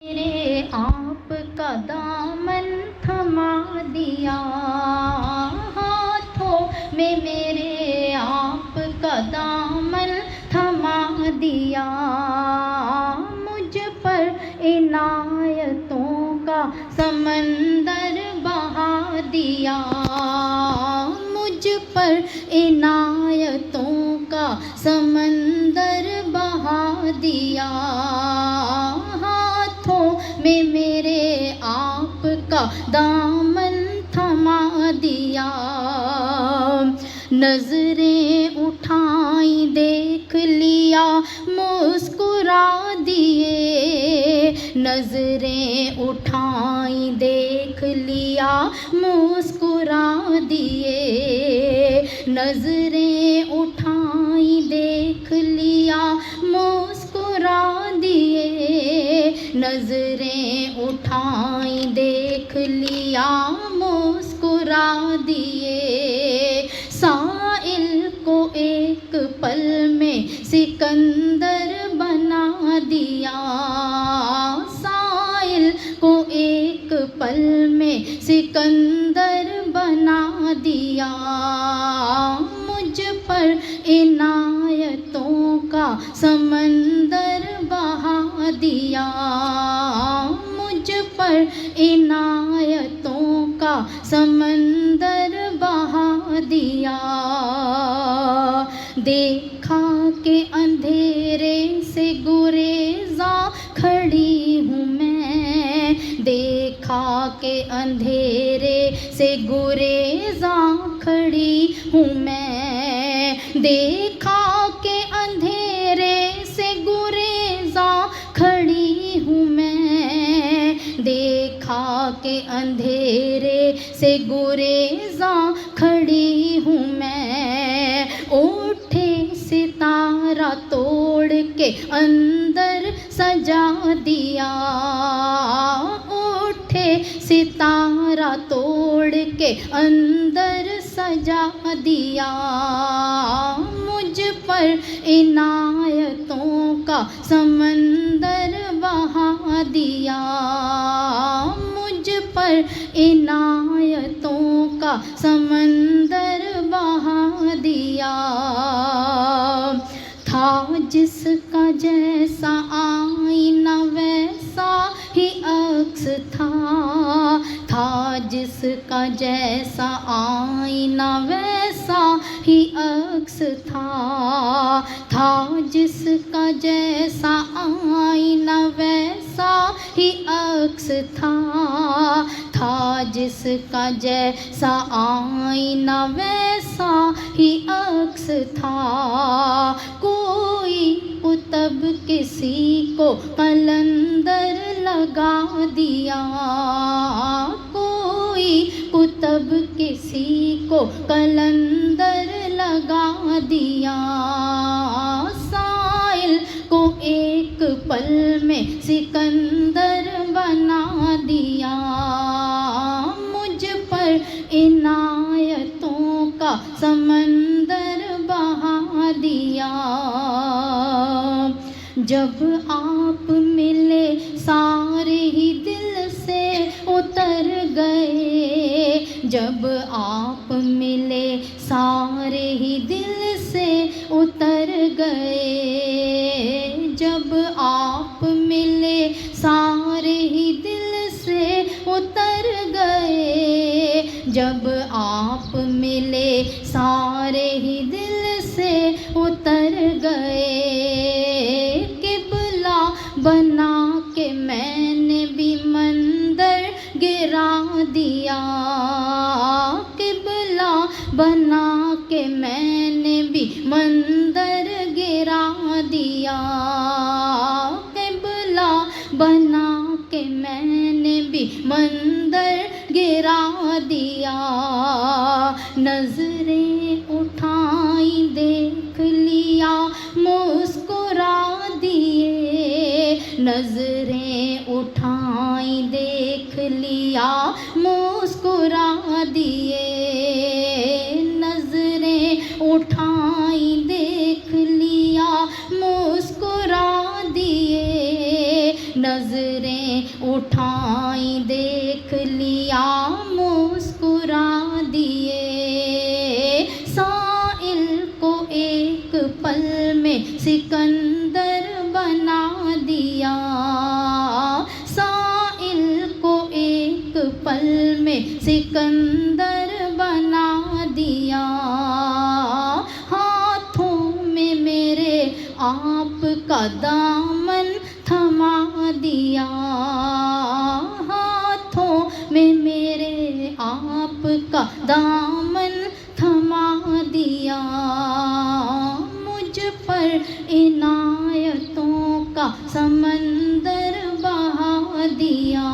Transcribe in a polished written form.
मेरे आपका दामन थमा दिया, हाथों में मेरे आपका दामन थमा दिया। मुझ पर इनायतों का समंदर बहा दिया, मुझ पर इनायतों का समंदर बहा दिया। में मेरे आपका दामन थमा दिया। नजरें उठाई देख लिया मुस्कुरा दिए, नजरें उठाई देख लिया मुस्कुरा दिए। नजरें उठाई देख लिया मुस्कुरा दिए, नजरें उठाई देख लिया मुस्कुरा दिए। साइल को एक पल में सिकंदर बना दिया, साइल को एक पल में सिकंदर बना दिया। मुझ पर इनायतों का समंदर बहा दिया, मुझ पर इनायतों का समंदर बहा दिया। देखा के अंधेरे से गुरेज़ा खड़ी हूँ मैं, देखा के अंधेरे से गुरेज़ा खड़ी हूँ मैं। देखा के अंधेरे से गुरेज़ा खड़ी हूँ मैं, देखा के अंधेरे से गुरेज़ा खड़ी हूँ मैं। उठे सितारा तोड़ के अंदर सजा दिया, उठे सितारा तोड़ के अंदर सजा दिया। मुझ पर इनायतों का समंदर बहा दिया, मुझ पर इनायतों का समंदर बहा दिया। था जिसका जैसा आईना वैसा ही अक्स था जिसका जैसा आईना वैसा ही अक्स था जिसका जैसा आईना वैसा ही अक्स था जिसका जैसा आईना वैसा ही अक्स था। कोई कुतब किसी को कलंदर लगा दिया, कोई कुतब किसी को कलंदर लगा दिया। साइल को एक पल में सिकंदर बना दिया, मुझ पर इनायतों का समंदर बहा दिया। जब आप मिले सारे ही दिल से उतर गए, जब आप मिले सारे ही दिल से उतर गए। जब आप मिले सारे ही दिल से उतर गए, जब आप मिले सारे ही दिल से उतर गए। किबला बना के मैंने भी मंदिर गिरा दिया, किबला बना के मैंने भी मंदिर गिरा दिया। किबला बना के मैंने भी मंदिर गिरा दिया। नजरें उठाई देख लिया मुस्कुरा दिए, नजरें उठाई देख लिया मुस्कुरा दिए। नजरें उठाई देख लिया मुस्कुरा दिए, नजरें पल में सिकंदर बना दिया, साइल को एक पल में सिकंदर बना दिया। हाथों में मेरे आपका दामन थमा दिया, हाथों में मेरे आपका दामन थमा दिया। मुझ पर इनायतों का समंदर बहा दिया।